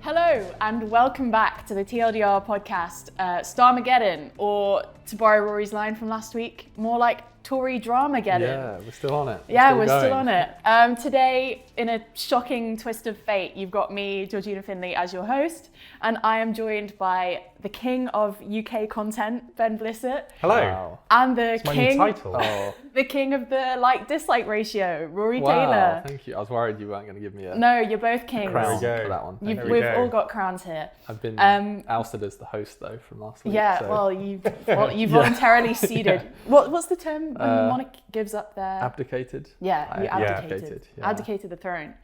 Hello and welcome back to the TLDR podcast, Drama-geddon, or to borrow Rory's line from last week, more like Tory Drama-geddon. Yeah, we're still on it. We're still on it. Today, in a shocking twist of fate, you've got me, Georgina Finley, as your host, and I am joined by the king of UK content, Ben Blissett. Hello. Wow. And the That's my king, new title. the king of the like-dislike ratio, Rory Wow, Taylor. thank you. I was worried you weren't going to give me a No, you're both kings. crown There we go. for that one. We've we go. all got crowns here. I've been ousted as the host though from last week. Yeah, so well, you voluntarily ceded. What's the term when the monarch gives up their... abdicated. Yeah, you I abdicated. yeah. Abdicated the throne.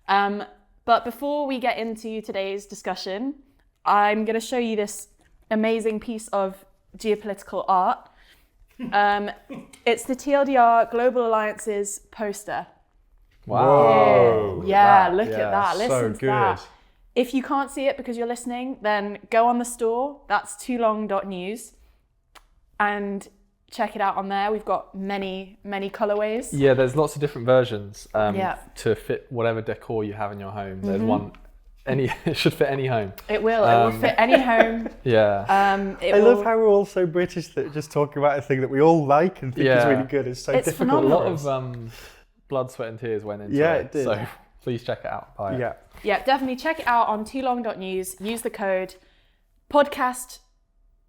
But before we get into today's discussion, I'm going to show you this amazing piece of geopolitical art. It's the TLDR Global Alliances poster. Wow. Whoa. Yeah, That- look at that. Listen so to good. that. If you can't see it because you're listening, then go on the store. That's toolong.news and check it out on there. We've got many colorways. Yeah, there's lots of different versions Yeah. to fit whatever decor you have in your home. There's one, it should fit any home. It will fit any home. Yeah. I love how we're all so British that just talking about a thing that we all like and think is Yeah. really good is so It's difficult. A lot phenomenal. of blood, sweat and tears went into Yeah, it. it did. So please check it out. Buy it. Yeah. Yeah, definitely check it out on toolong.news. Use the code podcast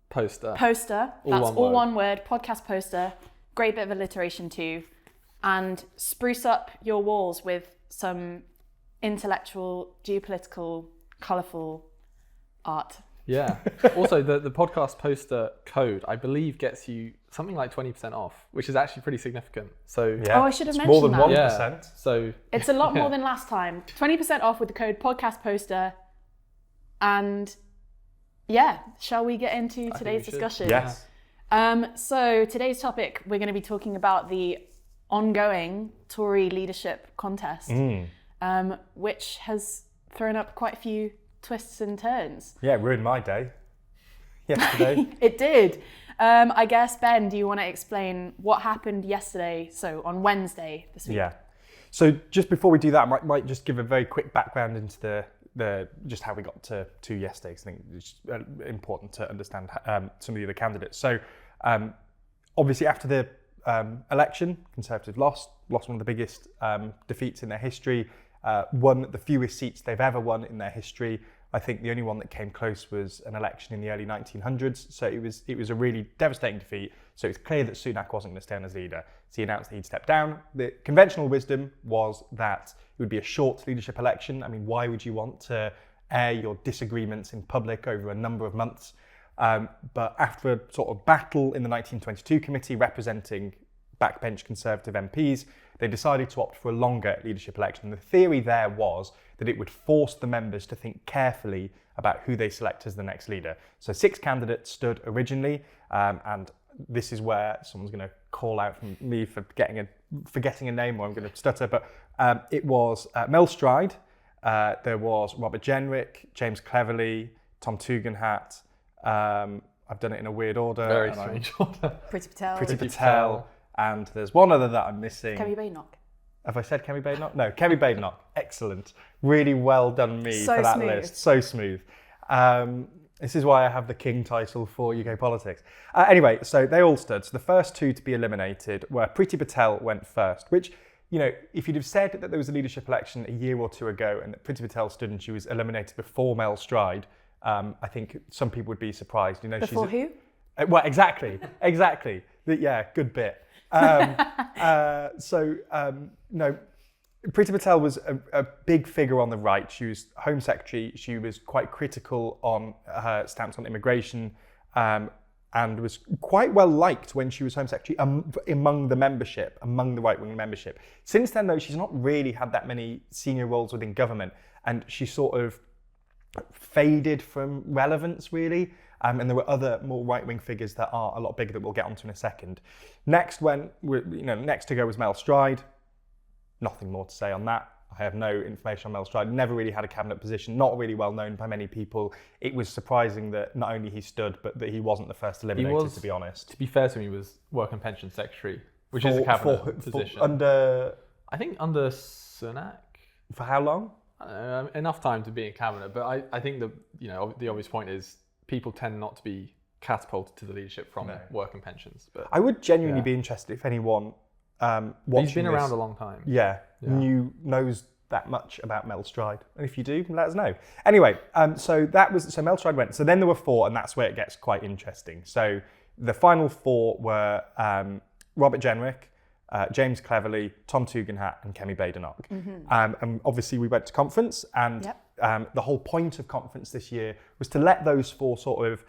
Poster. poster. All That's one all word. one word. Podcast poster. Great bit of alliteration too. And spruce up your walls with some intellectual, geopolitical, colourful art. Yeah. Also, the podcast poster code, I believe, gets you something like 20% off, which is actually pretty significant. So Yeah. Oh, I should have It's mentioned more than that. 1%. So It's a lot more than last time. 20% off with the code podcast poster. And yeah, shall we get into think today's we should. discussion? Yes. So today's topic, we're going to be talking about the ongoing Tory leadership contest, which has thrown up quite a few twists and turns. Yeah, it ruined my day yesterday. It did. I guess, Ben, do you want to explain what happened yesterday, so on Wednesday this week? Yeah. So just before we do that, I might just give a very quick background into the just how we got to yesterday, because I think it's important to understand some of the other candidates. So obviously after the election, Conservatives lost one of the biggest defeats in their history, won the fewest seats they've ever won in their history. I think the only one that came close was an election in the early 1900s. So it was a really devastating defeat. So it's clear that Sunak wasn't going to stay on as leader. So he announced that he'd step down. The conventional wisdom was that it would be a short leadership election. I mean, why would you want to air your disagreements in public over a number of months? But after a sort of battle in the 1922 committee representing backbench Conservative MPs, they decided to opt for a longer leadership election. And the theory there was that it would force the members to think carefully about who they select as the next leader. So 6 candidates stood originally, and this is where someone's going to call out from me for forgetting a name, or I'm going to stutter, but it was Mel Stride, there was Robert Jenrick, James Cleverly, Tom Tugendhat, I've done it in a weird order. very strange order. Priti Patel. Priti Patel, and there's one other that I'm missing. Kemi Badenoch. Have I said Kemi Badenoch? No, Kemi Badenoch. Excellent. Really well done me So for that smooth. list. So smooth. This is why I have the king title for UK politics. Anyway, so they all stood. So the first 2 to be eliminated were Priti Patel went first, which, you know, if you'd have said that there was a leadership election a year or 2 ago and that Priti Patel stood and she was eliminated before Mel Stride, I think some people would be surprised. You know, Before who? Well, exactly. Yeah, good bit. No, Priti Patel was a big figure on the right. She was Home Secretary. She was quite critical on her stance on immigration, and was quite well liked when she was Home Secretary among the right-wing membership. Since then, though, she's not really had that many senior roles within government, and she sort of faded from relevance, really. And there were other more right-wing figures that are a lot bigger that we'll get onto in a second. Next to go was Mel Stride. Nothing more to say on that. I have no information on Mel Stride. Never really had a cabinet position, not really well known by many people. It was surprising that not only he stood, but that he wasn't the first eliminated, to be honest. To be fair to me, he was Work and Pension Secretary, which is a cabinet position. I I think under Sunak. For how long? enough time to be in cabinet. But I think the obvious point is people tend not to be catapulted to the leadership from work and pensions. But I would genuinely be interested if anyone watching he's been around a long time. Knows that much about Mel Stride. And if you do, let us know. Anyway, so Mel Stride went. So then there were 4, and that's where it gets quite interesting. So the final 4 were Robert Jenrick, James Cleverly, Tom Tugendhat, and Kemi Badenoch. And obviously we went to conference, and the whole point of conference this year was to let those 4 sort of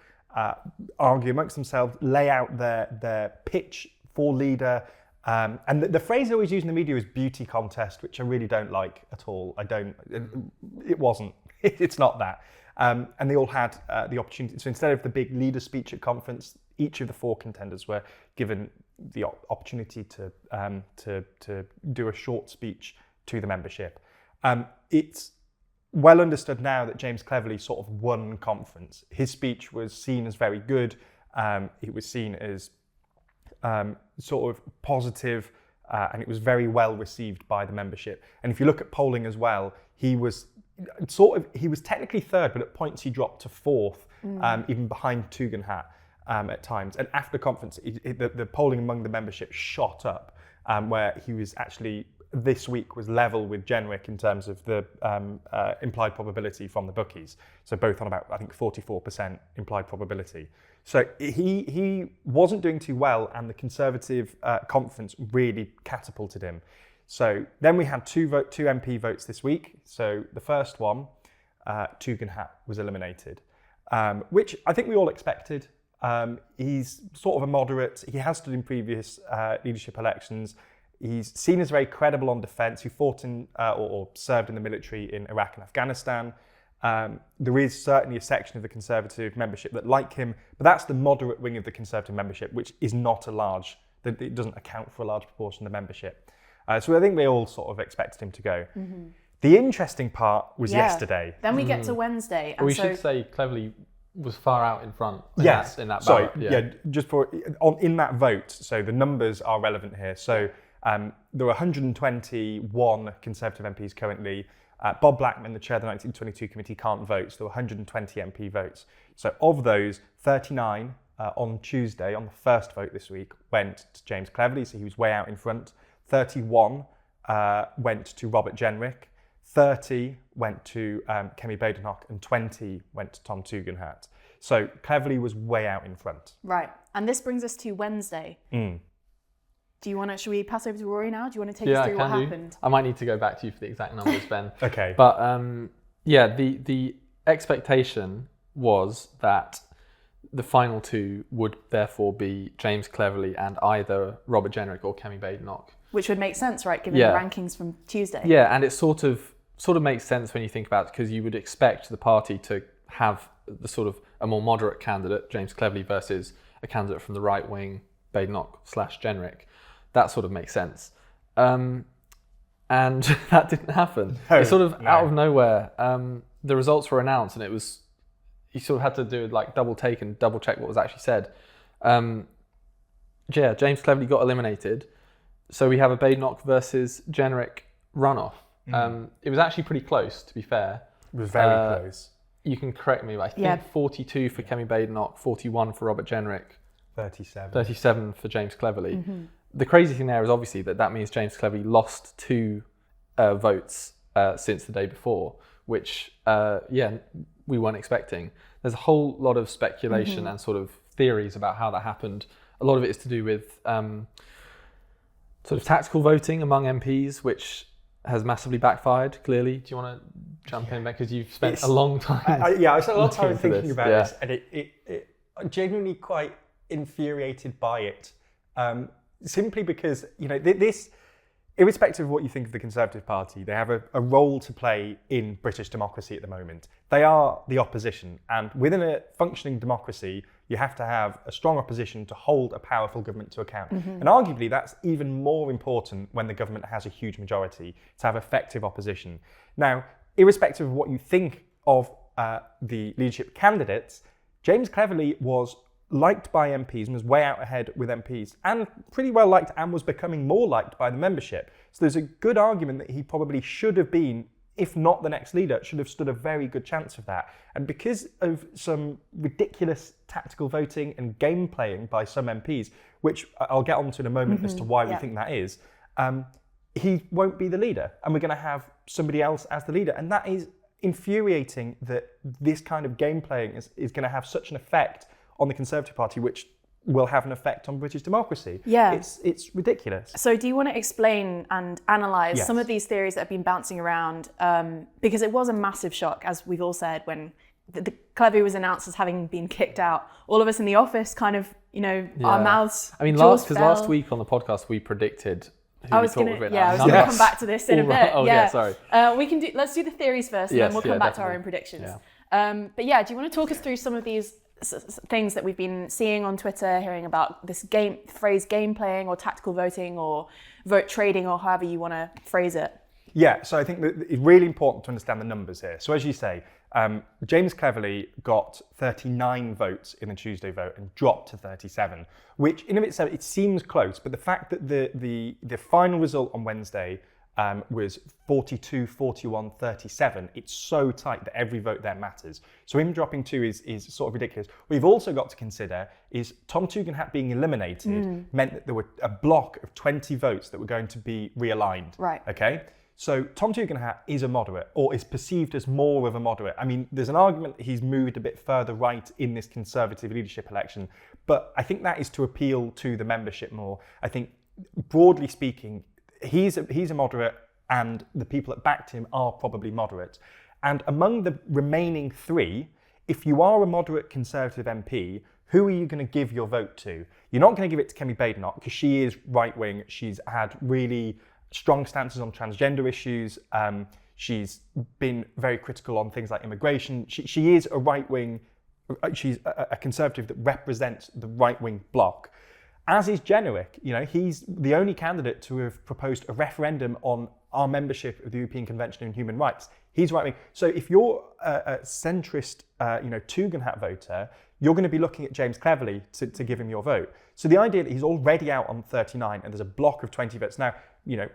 argue amongst themselves, lay out their pitch for leader. And the phrase they always use in the media is beauty contest, which I really don't like at all. It wasn't. It's not that. And they all had the opportunity. So instead of the big leader speech at conference, each of the 4 contenders were given the opportunity to do a short speech to the membership. It's well understood now that James Cleverly sort of won conference. His speech was seen as very good. It was seen as sort of positive, and it was very well received by the membership. And if you look at polling as well, he was technically 3rd, but at points he dropped to 4th, even behind Tugendhat at times. And after conference, the polling among the membership shot up, where he was actually this week was level with Jenrick in terms of the implied probability from the bookies. So both on about, I think, 44% implied probability. So he wasn't doing too well, and the Conservative conference really catapulted him. So then we had two MP votes this week. So the first one, Tugendhat was eliminated, which I think we all expected. He's sort of a moderate. He has stood in previous leadership elections. He's seen as very credible on defence. He fought in or served in the military in Iraq and Afghanistan. There is certainly a section of the Conservative membership that like him, but that's the moderate wing of the Conservative membership, which is not a large, it doesn't account for a large proportion of the membership. So I think they all sort of expected him to go. Mm-hmm. The interesting part was yesterday. Then we get to Wednesday. And we should say Cleverly was far out in front in that sorry, ballot. Just in that vote, so the numbers are relevant here. So there are 121 Conservative MPs currently. Bob Blackman, the chair of the 1922 committee, can't vote, so there were 120 MP votes. So of those, 39 on Tuesday, on the first vote this week, went to James Cleverly, so he was way out in front. 31 went to Robert Jenrick. 30 went to Kemi Badenoch, and 20 went to Tom Tugendhat. So Cleverly was way out in front. Right, and this brings us to Wednesday. Should we pass over to Rory now? Do you want to take us through what happened? I might need to go back to you for the exact numbers, Ben. Okay. But the expectation was that the final 2 would therefore be James Cleverly and either Robert Jenrick or Kemi Badenoch. Which would make sense, right, given the rankings from Tuesday? Yeah, and it sort of makes sense when you think about it, because you would expect the party to have the sort of a more moderate candidate, James Cleverly, versus a candidate from the right wing, Badenoch/Jenrick. That sort of makes sense. And that didn't happen. It's sort of out of nowhere. The results were announced, and you sort of had to do like double take and double check what was actually said. James Cleverly got eliminated. So we have a Badenoch versus Jenrick runoff. It was actually pretty close, to be fair. It was very close. You can correct me, but I think 42 for Kemi Badenoch, 41 for Robert Jenrick, 37 for James Cleverly. Mm-hmm. The crazy thing there is obviously that means James Cleverly lost 2 votes since the day before, which we weren't expecting. There's a whole lot of speculation and sort of theories about how that happened. A lot of it is to do with sort of tactical voting among MPs, which has massively backfired, clearly. Do you want to jump in, Ben? Because you've spent a long time I spent a lot of time thinking about this, and it I'm genuinely quite infuriated by it. Simply because, this, irrespective of what you think of the Conservative Party, they have a role to play in British democracy at the moment. They are the opposition, and within a functioning democracy, you have to have a strong opposition to hold a powerful government to account. Mm-hmm. And arguably, that's even more important when the government has a huge majority, to have effective opposition. Now, irrespective of what you think of the leadership candidates, James Cleverly was liked by MPs and was way out ahead with MPs, and pretty well liked and was becoming more liked by the membership. So there's a good argument that he probably should have been if not the next leader, should have stood a very good chance of that. And because of some ridiculous tactical voting and game playing by some MPs, which I'll get onto in a moment as to why we think that is, he won't be the leader. And we're going to have somebody else as the leader. And that is infuriating, that this kind of game playing is going to have such an effect on the Conservative Party, which will have an effect on British democracy. Yeah. It's ridiculous. So do you want to explain and analyse some of these theories that have been bouncing around? Because it was a massive shock, as we've all said, when the Clevy was announced as having been kicked out. All of us in the office kind of, our mouths, I mean, last week on the podcast, we predicted who we thought would win. I was going to come back to this in a bit. Oh, yeah, sorry. Let's do the theories first, and then we'll come back to our own predictions. Yeah. But yeah, do you want to talk us through some of these things that we've been seeing on Twitter, hearing about this phrase game playing or tactical voting or vote trading, or however you want to phrase it? Yeah, so I think that it's really important to understand the numbers here. So as you say, James Cleverly got 39 votes in the Tuesday vote and dropped to 37, which in of itself, it seems close, but the fact that the final result on Wednesday was 42, 41, 37. It's so tight that every vote there matters. So him dropping 2 is sort of ridiculous. What we've also got to consider is Tom Tugendhat being eliminated meant that there were a block of 20 votes that were going to be realigned. Right. Okay. So Tom Tugendhat is a moderate, or is perceived as more of a moderate. I mean, there's an argument that he's moved a bit further right in this Conservative leadership election, but I think that is to appeal to the membership more. I think, broadly speaking, he's a moderate, and the people that backed him are probably moderate. And among the remaining 3, if you are a moderate Conservative MP, who are you going to give your vote to? You're not going to give it to Kemi Badenoch, because she is right-wing. She's had really strong stances on transgender issues. She's been very critical on things like immigration. She is a right-wing, she's a Conservative that represents the right-wing bloc. As is Jenrick, he's the only candidate to have proposed a referendum on our membership of the European Convention on Human Rights. He's right-wing. So if you're a centrist, Tugendhat voter, you're going to be looking at James Cleverly to give him your vote. So the idea that he's already out on 39 and there's a block of 20 votes. Now,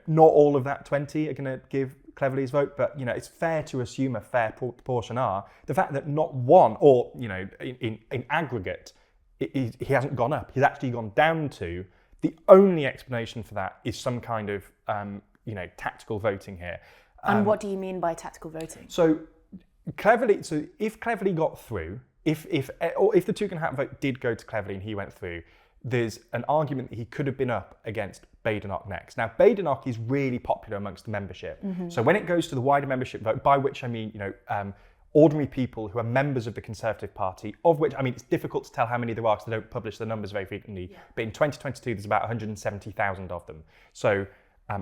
not all of that 20 are going to give Cleverly his vote, but, it's fair to assume a fair proportion are. The fact that not one, or, in aggregate, he hasn't gone up. He's actually gone down to. The only explanation for that is some kind of, tactical voting here. And what do you mean by tactical voting? So if Cleverly got through, if the Tugendhat vote did go to Cleverly and he went through, there's an argument that he could have been up against Badenoch next. Now, Badenoch is really popular amongst the membership. So when it goes to the wider membership vote, by which I mean, ordinary people who are members of the Conservative Party, of which, it's difficult to tell how many there are because they don't publish the numbers very frequently, but in 2022 there's about 170,000 of them. So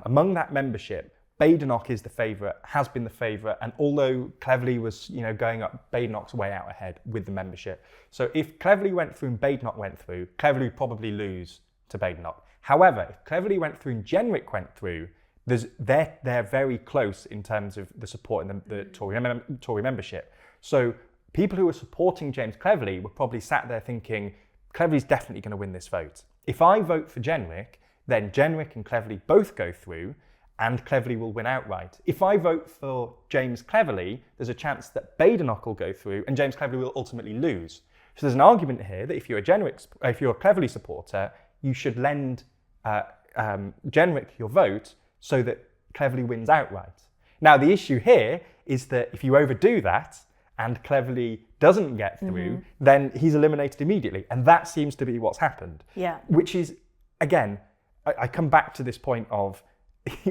among that membership, Badenoch is the favourite, has been the favourite, and although Cleverly was, going up, Badenoch's way out ahead with the membership. So if Cleverly went through and Badenoch went through, Cleverly would probably lose to Badenoch. However, if Cleverly went through and Jenrick went through, they're very close in terms of the support in the Tory membership. So people who are supporting James Cleverly were probably sat there thinking, Cleverly's definitely going to win this vote. If I vote for Jenrick, then Jenrick and Cleverly both go through, and Cleverly will win outright. If I vote for James Cleverly, there's a chance that Badenoch will go through, and James Cleverly will ultimately lose. So there's an argument here that if you're a Cleverly supporter, you should lend Jenrick your vote so that Cleverly wins outright. Now, the issue here is that if you overdo that and Cleverly doesn't get through, then he's eliminated immediately. And that seems to be what's happened. Yeah. Which is, again, I come back to this point of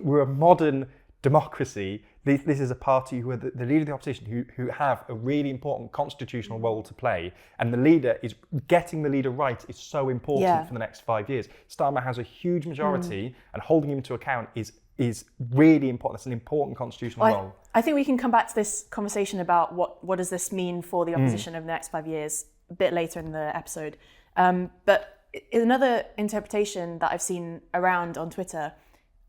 we're a modern democracy. This is a party who are the leader of the opposition who have a really important constitutional role to play. And the leader is getting the leader right is so important for the next 5 years. Starmer has a huge majority and holding him to account is really important. It's an important constitutional role. I think we can come back to this conversation about what does this mean for the opposition over the next 5 years a bit later in the episode. But another interpretation that I've seen around on Twitter,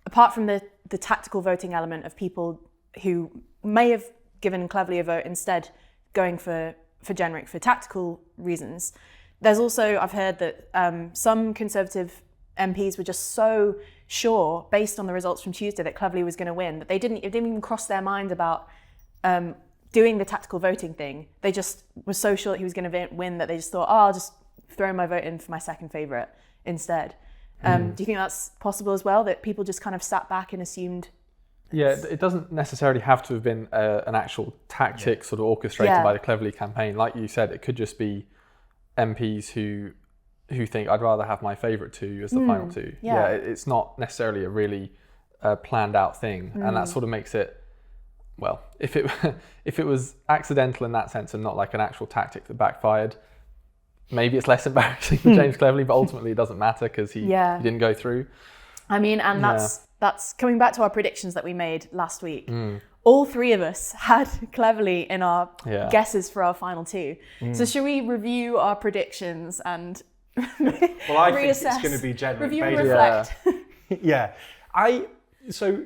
apart from the tactical voting element of people who may have given Cleverly a vote instead going for Jenrick for tactical reasons, there's also, I've heard that some Conservative MPs were just so sure, based on the results from Tuesday, that Cleverly was going to win. That it didn't even cross their mind about doing the tactical voting thing. They just were so sure that he was going to win that they just thought, I'll just throw my vote in for my second favourite instead. Do you think that's possible as well, that people just kind of sat back and assumed? Yeah, it doesn't necessarily have to have been an actual tactic sort of orchestrated by the Cleverly campaign. Like you said, it could just be MPs who think I'd rather have my favourite two as the final two. Yeah, it's not necessarily a really planned out thing, and that sort of makes it, well, if it was accidental in that sense and not like an actual tactic that backfired, maybe it's less embarrassing for James Cleverly, but ultimately it doesn't matter because he didn't go through. I mean, and that's coming back to our predictions that we made last week. All three of us had Cleverly in our guesses for our final two. So should we review our predictions and well, I reassess, think it's going to be general. review and reflect? So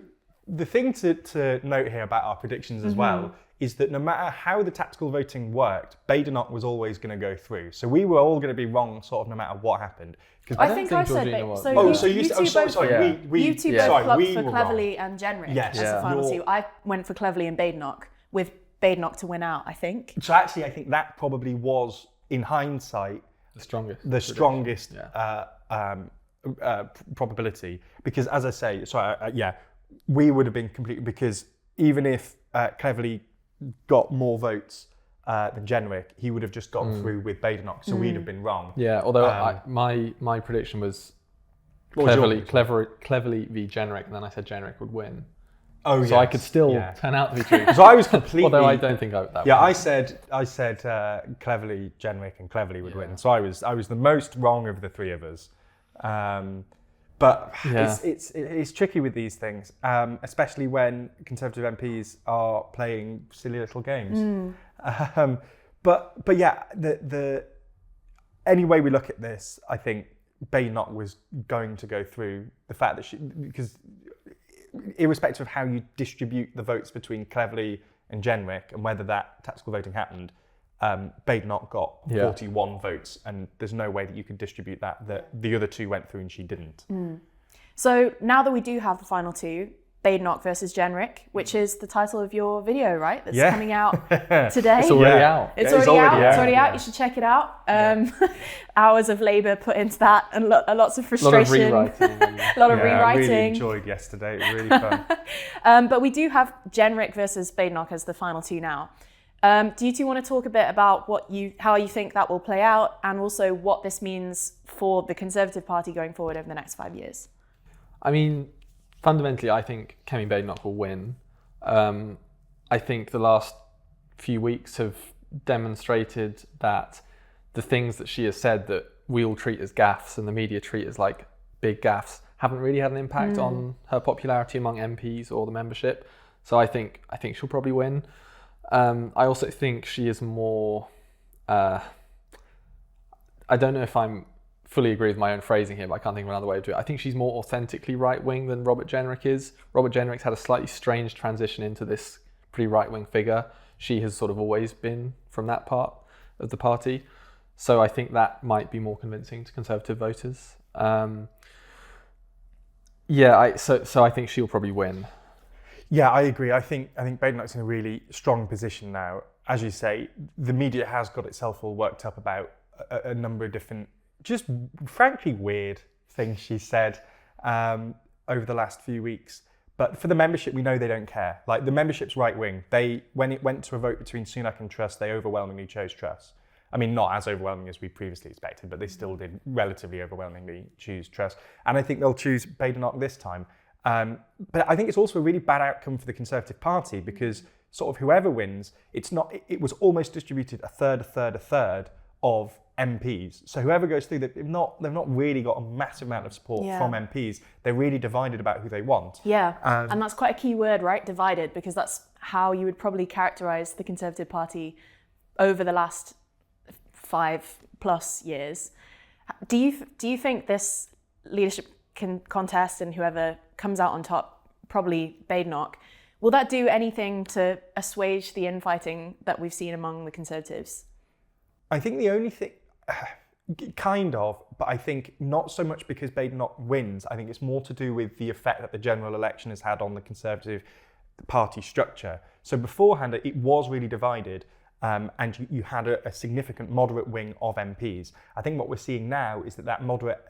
the thing to note here about our predictions as well is that no matter how the tactical voting worked, Badenoch was always going to go through. So we were all going to be wrong, sort of, no matter what happened. I think I said that. So you two both plugged for Cleverly and Genrick as the final two. I went for Cleverly and Badenoch, with Badenoch to win out, I think. So actually, I think that probably was, in hindsight, the strongest probability. Because as I say, we would have been completely, because even if Cleverly got more votes than Genrick, he would have just gone through with Badenoch, so we'd have been wrong. Yeah, although my prediction was Cleverly v Genrick, and then I said Genrick would win. Oh, so I could still turn out to be true. So I was completely. Although I don't think that. Yeah, I said Cleverly, Genrick, and Cleverly would win. So I was the most wrong of the three of us. But it's tricky with these things, especially when Conservative MPs are playing silly little games. But yeah, any way we look at this, I think Badenoch was going to go through. The fact that because irrespective of how you distribute the votes between Cleverly and Genrick and whether that tactical voting happened, Badenoch got 41 votes, and there's no way that you could distribute that the other two went through and she didn't. So now that we do have the final two, Badenoch versus Genrick, which is the title of your video, right? That's coming out today. It's already out. It's already out. You should check it out. Hours of labour put into that, and lots of frustration. A lot of rewriting. A lot of rewriting. I really enjoyed yesterday. It was really fun. But we do have Genrick versus Badenoch as the final two now. Do you two want to talk a bit about how you think that will play out, and also what this means for the Conservative Party going forward over the next 5 years? I mean, fundamentally, I think Kemi Badenoch will win. I think the last few weeks have demonstrated that the things that she has said that we all treat as gaffes and the media treat as like big gaffes haven't really had an impact on her popularity among MPs or the membership. So I think she'll probably win. I also think she is more. I don't know if I'm fully agree with my own phrasing here, but I can't think of another way to do it. I think she's more authentically right-wing than Robert Genrick is. Robert Genrick's had a slightly strange transition into this pretty right-wing figure. She has sort of always been from that part of the party. So I think that might be more convincing to Conservative voters. So I think she'll probably win. Yeah, I agree. I think Badenoch's in a really strong position now. As you say, the media has got itself all worked up about a number of different, just frankly weird things she said over the last few weeks. But for the membership, we know they don't care. Like, the membership's right wing. When it went to a vote between Sunak and Truss, they overwhelmingly chose Truss. I mean, not as overwhelming as we previously expected, but they still did relatively overwhelmingly choose Truss. And I think they'll choose Badenoch this time. But I think it's also a really bad outcome for the Conservative Party, because sort of whoever wins, it was almost distributed a third of MPs. So whoever goes through, they've not really got a massive amount of support from MPs. They're really divided about who they want. Yeah, and that's quite a key word, right? Divided, because that's how you would probably characterise the Conservative Party over the last 5+ years. Do you think this leadership contest and whoever comes out on top, probably Badenoch, will that do anything to assuage the infighting that we've seen among the Conservatives? I think the only thing, Kind of, but I think not so much because Badenoch wins. I think it's more to do with the effect that the general election has had on the Conservative Party structure. So beforehand, it was really divided, and you had a significant moderate wing of MPs. I think what we're seeing now is that moderate,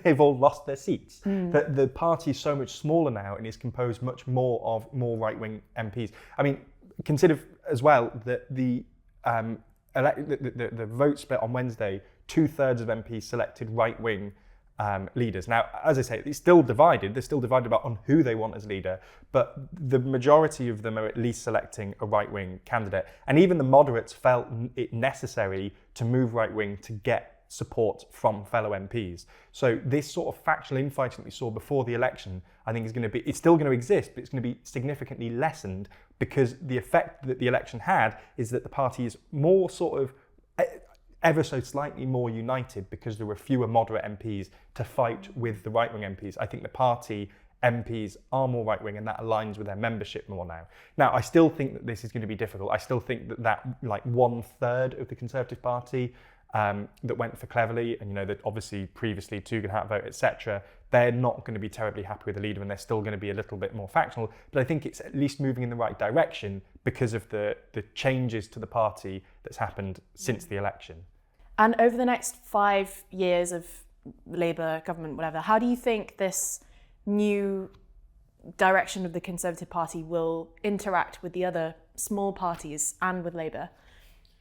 they've all lost their seats. The party is so much smaller now and is composed much more of more right-wing MPs. I mean, consider as well that the vote split on Wednesday, 2/3 of MPs selected right-wing leaders. Now, as I say, it's still divided. They're still divided on who they want as leader, but the majority of them are at least selecting a right-wing candidate. And even the moderates felt it necessary to move right-wing to get support from fellow MPs. So this sort of factional infighting that we saw before the election, I think it's still going to exist, but it's going to be significantly lessened, because the effect that the election had is that the party is more sort of ever so slightly more united, because there were fewer moderate MPs to fight with the right-wing MPs. I think the party MPs are more right-wing, and that aligns with their membership more now. Now, I still think that this is going to be difficult. I still think that like 1/3 of the Conservative Party that went for Cleverly, and that obviously previously Tugendhat vote, etc., they're not going to be terribly happy with the leader, and they're still going to be a little bit more factional. But I think it's at least moving in the right direction because of the changes to the party that's happened since the election. And over the next 5 years of Labour government, whatever, how do you think this new direction of the Conservative Party will interact with the other small parties and with Labour?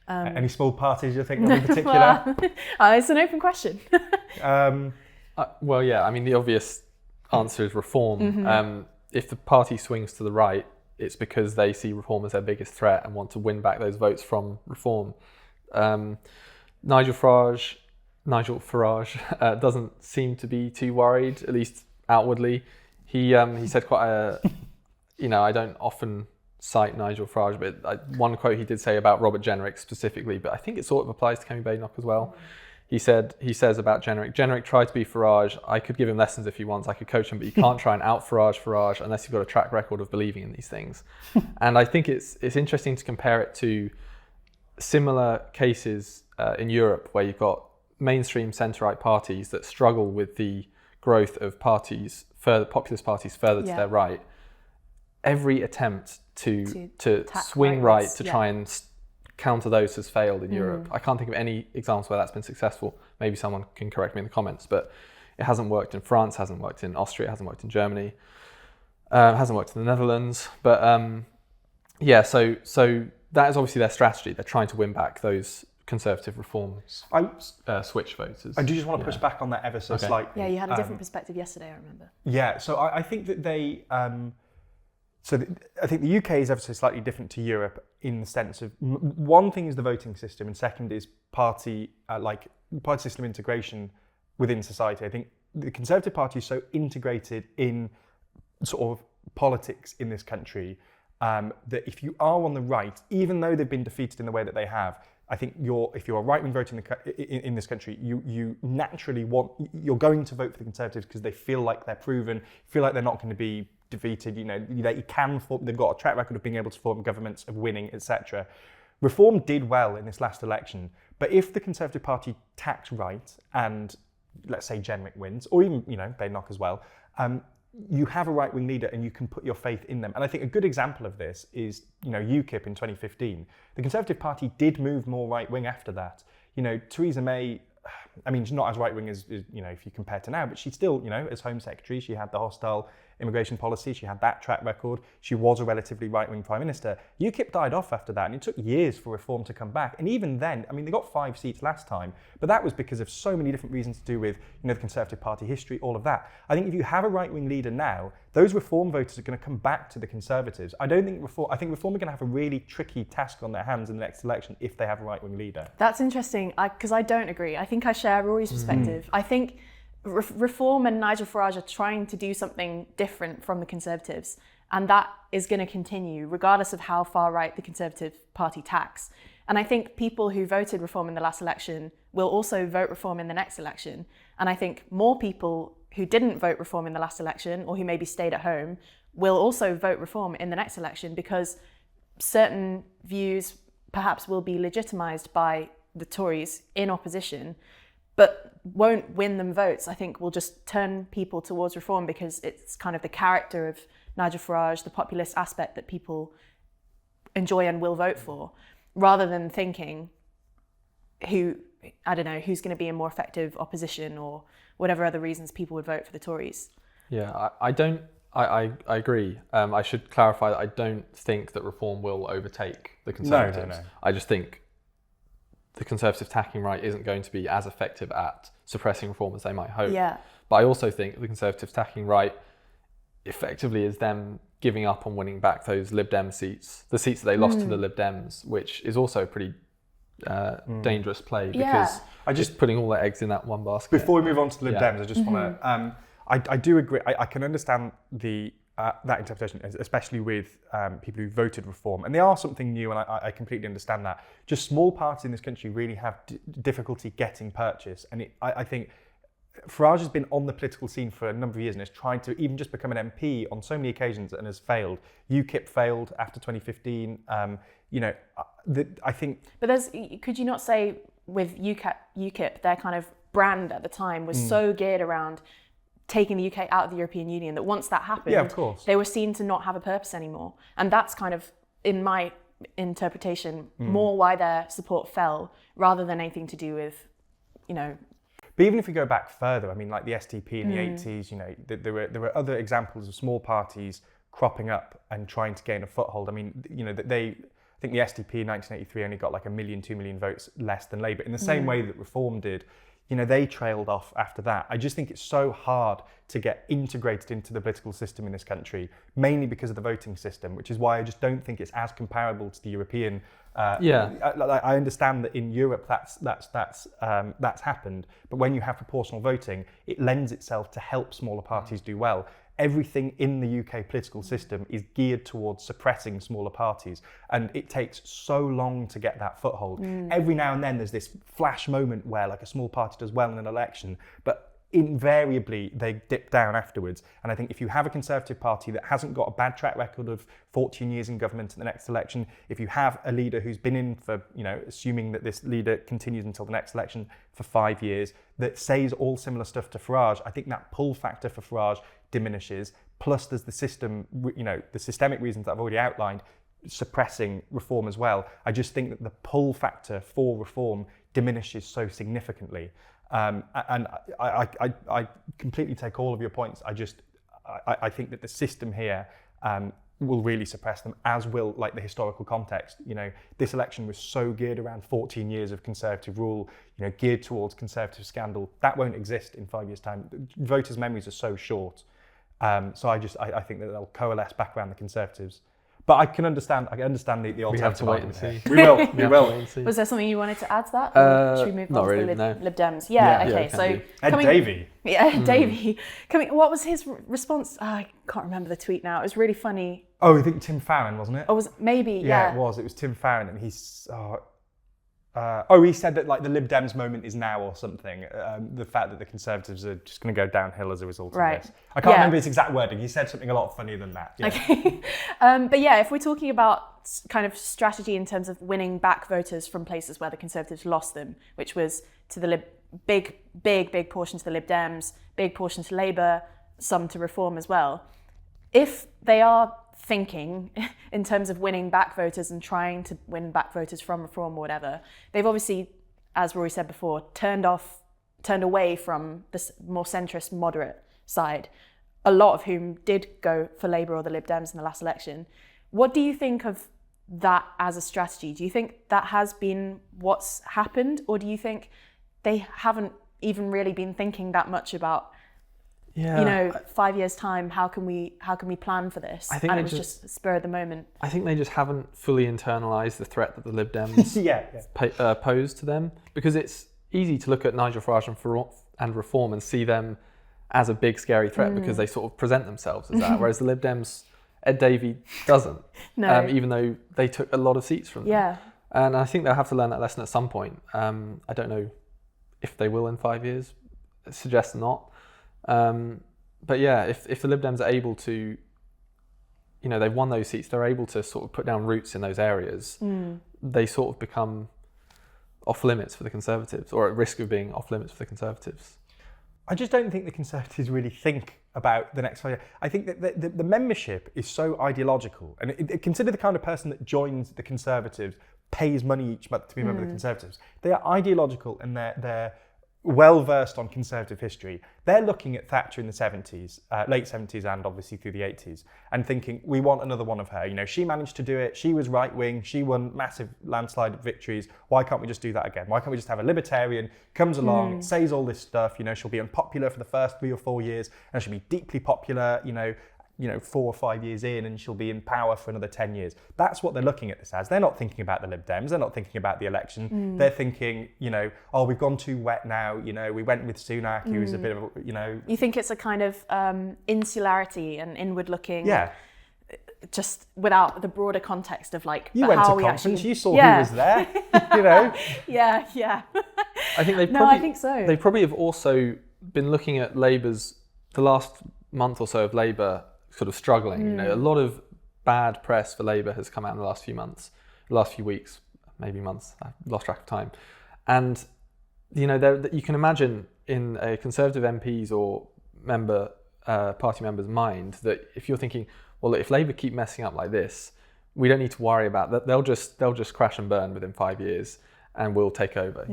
Any small parties you're thinking of in particular? It's an open question. Well, yeah, I mean, the obvious answer is reform. If the party swings to the right, it's because they see reform as their biggest threat and want to win back those votes from reform. Nigel Farage doesn't seem to be too worried, at least outwardly. He said quite I don't often cite Nigel Farage, but one quote he did say about Robert Jenrick specifically, but I think it sort of applies to Kemi Badenoch as well. He says about Jenrick tried to be Farage. I could give him lessons if he wants. I could coach him, but you can't try and out Farage unless you've got a track record of believing in these things. And I think it's interesting to compare it to similar cases in Europe, where you've got mainstream centre-right parties that struggle with the growth of populist parties further to their right. Every attempt to swing right to try and counter those has failed in Europe. I can't think of any examples where that's been successful. Maybe someone can correct me in the comments, but it hasn't worked in France, hasn't worked in Austria, hasn't worked in Germany, hasn't worked in the Netherlands. But so that is obviously their strategy. They're trying to win back those Conservative reform switch voters. I do just want to push back on that ever so slightly. Yeah, you had a different perspective yesterday, I remember. Yeah, so I think that they... I think the UK is ever so slightly different to Europe in the sense of one thing is the voting system, and second is party system integration within society. I think the Conservative Party is so integrated in sort of politics in this country that if you are on the right, even though they've been defeated in the way that they have, I think if you're a right-wing voter in this country, you naturally you're going to vote for the Conservatives because they feel like they're proven, feel like they're not going to be defeated. They've got a track record of being able to form governments, of winning, etc. Reform did well in this last election, but if the Conservative Party tacks right and let's say Jenrick wins, or even Badenoch as well, you have a right-wing leader and you can put your faith in them. And I think a good example of this is, UKIP in 2015. The Conservative Party did move more right-wing after that. Theresa May, I mean, she's not as right-wing as if you compare to now, but she still, as Home Secretary, she had the hostile immigration policy, she had that track record, she was a relatively right-wing Prime Minister. UKIP died off after that, and it took years for reform to come back. And even then, I mean, they got 5 seats last time, but that was because of so many different reasons to do with, the Conservative Party history, all of that. I think if you have a right-wing leader now, those reform voters are going to come back to the Conservatives. I think reform are going to have a really tricky task on their hands in the next election if they have a right-wing leader. That's interesting, because I don't agree. I think I share Rory's perspective. I think Reform and Nigel Farage are trying to do something different from the Conservatives, and that is going to continue regardless of how far right the Conservative Party tacks. And I think people who voted Reform in the last election will also vote Reform in the next election. And I think more people who didn't vote Reform in the last election, or who maybe stayed at home, will also vote Reform in the next election, because certain views perhaps will be legitimised by the Tories in opposition, but won't win them votes, I think will just turn people towards reform, because it's kind of the character of Nigel Farage, the populist aspect that people enjoy and will vote for, rather than thinking who's going to be a more effective opposition or whatever other reasons people would vote for the Tories. Yeah, I agree. I should clarify that I don't think that reform will overtake the Conservatives. No. I just think the Conservative tacking right isn't going to be as effective at suppressing reform as they might hope. Yeah. But I also think the Conservative tacking right effectively is them giving up on winning back those Lib Dem seats, the seats that they lost to the Lib Dems, which is also a pretty dangerous play, because Yeah. just putting all their eggs in that one basket. Before we move on to the Lib Dems, I just want to. I do agree. I can understand that interpretation, especially with people who voted reform, and they are something new, and I completely understand that. Just small parties in this country really have difficulty getting purchase, and I think Farage has been on the political scene for a number of years and has tried to even just become an MP on so many occasions and has failed. UKIP failed after 2015. I think. But could you not say with UKIP, their kind of brand at the time was so geared around taking the UK out of the European Union that once that happened, of course, they were seen to not have a purpose anymore. And that's kind of, in my interpretation, more why their support fell, rather than anything to do with, But even if we go back further, I mean, like the STP in the 80s, there were other examples of small parties cropping up and trying to gain a foothold. I mean, I think the STP in 1983 only got like 1 million, 2 million votes less than Labour, in the same way that Reform did. They trailed off after that. I just think it's so hard to get integrated into the political system in this country, mainly because of the voting system, which is why I just don't think it's as comparable to the European. I understand that in Europe that's happened, but when you have proportional voting, it lends itself to help smaller parties do well. Everything in the UK political system is geared towards suppressing smaller parties, and it takes so long to get that foothold. Every now and then there's this flash moment where like a small party does well in an election, but invariably they dip down afterwards. And I think if you have a Conservative Party that hasn't got a bad track record of 14 years in government at the next election, if you have a leader who's been in for, assuming that this leader continues until the next election for 5 years, that says all similar stuff to Farage, I think that pull factor for Farage diminishes. Plus there's the system, the systemic reasons that I've already outlined, suppressing reform as well. I just think that the pull factor for reform diminishes so significantly. And I completely take all of your points. I think that the system here will really suppress them, as will like the historical context. This election was so geared around 14 years of Conservative rule, geared towards Conservative scandal. That won't exist in 5 years' time. Voters' memories are so short. So I think that they'll coalesce back around the Conservatives. But I understand the alternative. We have to wait and see. We will. Was there something you wanted to add to that? Or should we move on to the Lib Dems? Okay. So Ed Davey. Yeah, Ed Davey. What was his response? I can't remember the tweet now. It was really funny. Oh, I think Tim Farron, wasn't it? Oh, was it? Maybe. Yeah, it was. It was Tim Farron, and he's. He said that like the Lib Dems moment is now or something. The fact that the Conservatives are just going to go downhill as a result of this. I can't remember his exact wording. He said something a lot funnier than that. Yeah. Okay. But yeah, if we're talking about kind of strategy in terms of winning back voters from places where the Conservatives lost them, which was to the big portion to the Lib Dems, big portion to Labour, some to Reform as well. If they are thinking in terms of winning back voters and trying to win back voters from Reform or whatever, they've obviously, as Rory said before, turned away from this more centrist, moderate side, a lot of whom did go for Labour or the Lib Dems in the last election. What do you think of that as a strategy? Do you think that has been what's happened, or do you think they haven't even really been thinking that much about 5 years' time, how can we plan for this? I think and it was just spur of the moment. I think they just haven't fully internalised the threat that the Lib Dems pose to them, because it's easy to look at Nigel Farage and Reform and see them as a big scary threat because they sort of present themselves as that, whereas the Lib Dems, Ed Davey doesn't, even though they took a lot of seats from them. Yeah. And I think they'll have to learn that lesson at some point. I don't know if they will in 5 years. I suggest not. But yeah, if the Lib Dems are able to, they've won those seats, they're able to sort of put down roots in those areas, they sort of become off limits for the Conservatives, or at risk of being off limits for the Conservatives? I just don't think the Conservatives really think about the next 5 years. I think that the membership is so ideological, and consider the kind of person that joins the Conservatives, pays money each month to be a member of the Conservatives. They are ideological, and they're well versed on Conservative history. They're looking at Thatcher in the 70s, late 70s, and obviously through the 80s, and thinking, we want another one of her. You know, she managed to do it. She was right wing. She won massive landslide victories. Why can't we just do that again? Why can't we just have a libertarian comes along, says all this stuff? You know, she'll be unpopular for the first 3 or 4 years, and she'll be deeply popular. You know, 4 or 5 years in, and she'll be in power for another 10 years. That's what they're looking at this as. They're not thinking about the Lib Dems. They're not thinking about the election. They're thinking, oh, we've gone too wet now. We went with Sunak, who's a bit of, You think it's a kind of insularity and inward looking. Yeah. Just without the broader context of like, you went to conference, you saw who was there, Yeah. I think I think so. They probably have also been looking at Labour's, the last month or so of Labour sort of struggling. A lot of bad press for Labour has come out in the last few weeks, maybe months. I've lost track of time. And you can imagine in a Conservative MP's or party member's mind that if you're thinking, well, if Labour keep messing up like this, we don't need to worry about that. They'll just crash and burn within 5 years, and we'll take over.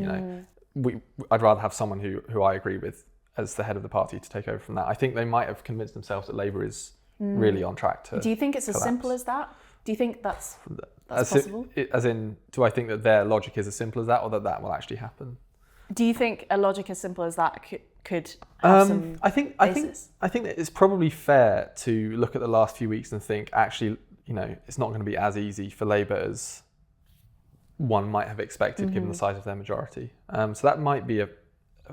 I'd rather have someone who I agree with as the head of the party to take over from that. I think they might have convinced themselves that Labour is really on track to. Do you think it's as simple as that? Do you think that's possible? As in, do I think that their logic is as simple as that, or that will actually happen? Do you think a logic as simple as that could have some basis? I think that it's probably fair to look at the last few weeks and think, actually, it's not going to be as easy for Labour as one might have expected, given the size of their majority. So that might be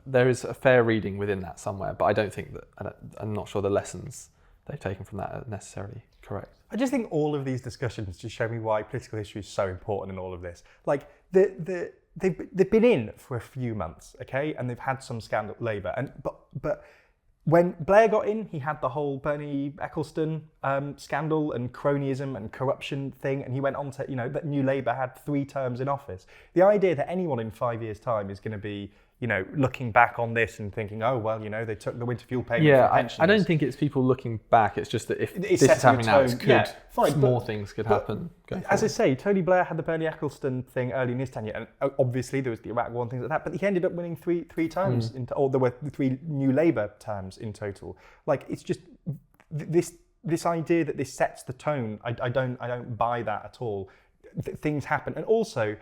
there is a fair reading within that somewhere, but I don't think that, I'm not sure the lessons they've taken from that are necessarily correct. I just think all of these discussions just show me why political history is so important in all of this. Like, they've been in for a few months, okay, and they've had some scandal, Labour, but when Blair got in, he had the whole Bernie Ecclestone scandal and cronyism and corruption thing, and he went on to, that New Labour had 3 terms in office. The idea that anyone in 5 years' time is going to be, looking back on this and thinking, oh, well, they took the winter fuel payment for pensions. I don't think it's people looking back. It's just that if this is happening now, more things could happen. As I say, Tony Blair had the Bernie Ecclestone thing early in his tenure, and obviously there was the Iraq War and things like that, but he ended up winning three terms, or there were 3 New Labour terms in total. Like, it's just this idea that this sets the tone. I don't buy that at all. Things happen, and also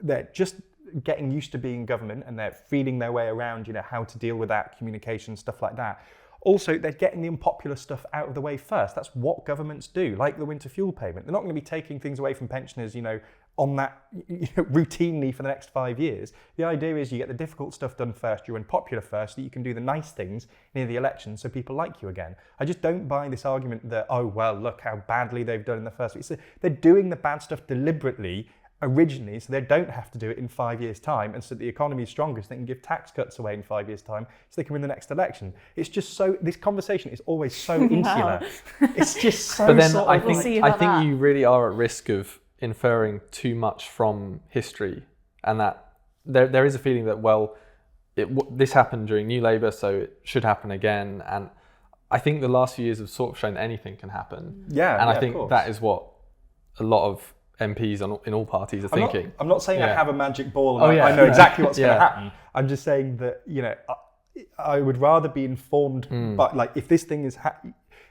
they're just getting used to being government, and they're feeling their way around, how to deal with that, communication, stuff like that. Also, they're getting the unpopular stuff out of the way first. That's what governments do, like the winter fuel payment. They're not going to be taking things away from pensioners, on that routinely for the next 5 years. The idea is you get the difficult stuff done first, you're unpopular first, so that you can do the nice things near the election so people like you again. I just don't buy this argument that, oh, well, look how badly they've done in the first week. So they're doing the bad stuff deliberately originally, so they don't have to do it in 5 years' time, and so the economy is stronger, so they can give tax cuts away in 5 years' time, so they can win the next election. It's just so, this conversation is always so insular. It's just so. But then I think you really are at risk of inferring too much from history, and that there is a feeling that this happened during New Labour, so it should happen again. And I think the last few years have sort of shown that anything can happen. Yeah, and I think that is what a lot of MPs in all parties are thinking. I'm not saying I have a magic ball and I know exactly what's going to happen. I'm just saying that, I would rather be informed, but like if this thing is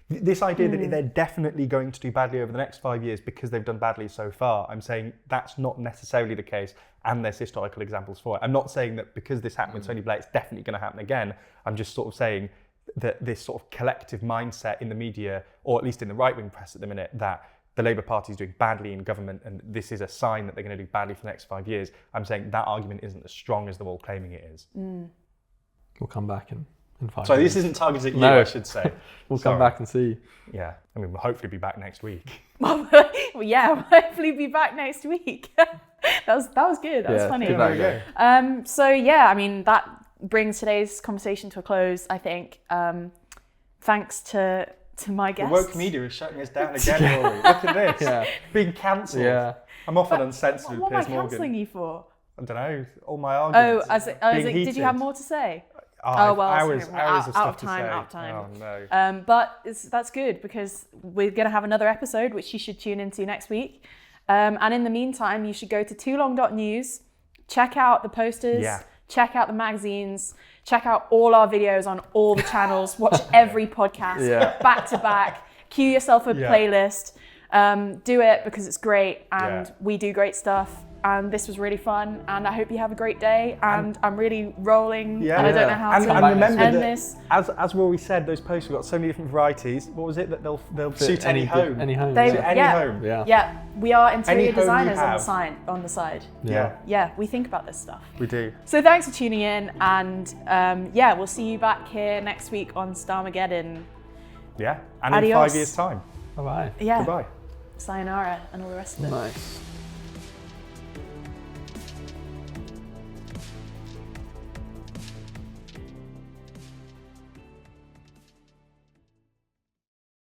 this idea that they're definitely going to do badly over the next 5 years because they've done badly so far, I'm saying that's not necessarily the case, and there's historical examples for it. I'm not saying that because this happened with Tony Blair, it's definitely going to happen again. I'm just sort of saying that this sort of collective mindset in the media, or at least in the right-wing press at the minute, that the Labour Party is doing badly in government and this is a sign that they're going to do badly for the next 5 years, I'm saying that argument isn't as strong as they're all claiming it is. We'll come back in 5 Sorry, years. this isn't targeted at you, I should say. We'll come back and see. Yeah, I mean, we'll hopefully be back next week. Well, yeah, we'll hopefully be back next week. that was good. That was funny. So yeah, I mean, that brings today's conversation to a close, I think. Thanks to my guests. The woke media is shutting us down again, Rory. Look at this. Being cancelled. Yeah. I'm often uncensored with Piers Morgan. What am I cancelling you for? I don't know, all my arguments. Did you have more to say? Hours of stuff out of to time, say. out of time. Oh no. But that's good because we're going to have another episode which you should tune into next week. And in the meantime, you should go to toolong.news, check out the posters, check out the magazines, check out all our videos on all the channels, watch every podcast back to back, cue yourself a playlist, do it because it's great and we do great stuff. And this was really fun, and I hope you have a great day. And I'm really rolling, and I don't know how to remember end this. As Rory said, those posts have got so many different varieties. What was it that they'll suit any home? Any home. They, suit any home. Yeah, we are interior Any home designers you on the side. Yeah, we think about this stuff. we do. So thanks for tuning in, and we'll see you back here next week on Drama-geddon. Yeah, and Adios. in 5 years' time. Bye-bye. Yeah. Goodbye. Sayonara and all the rest of it. Nice.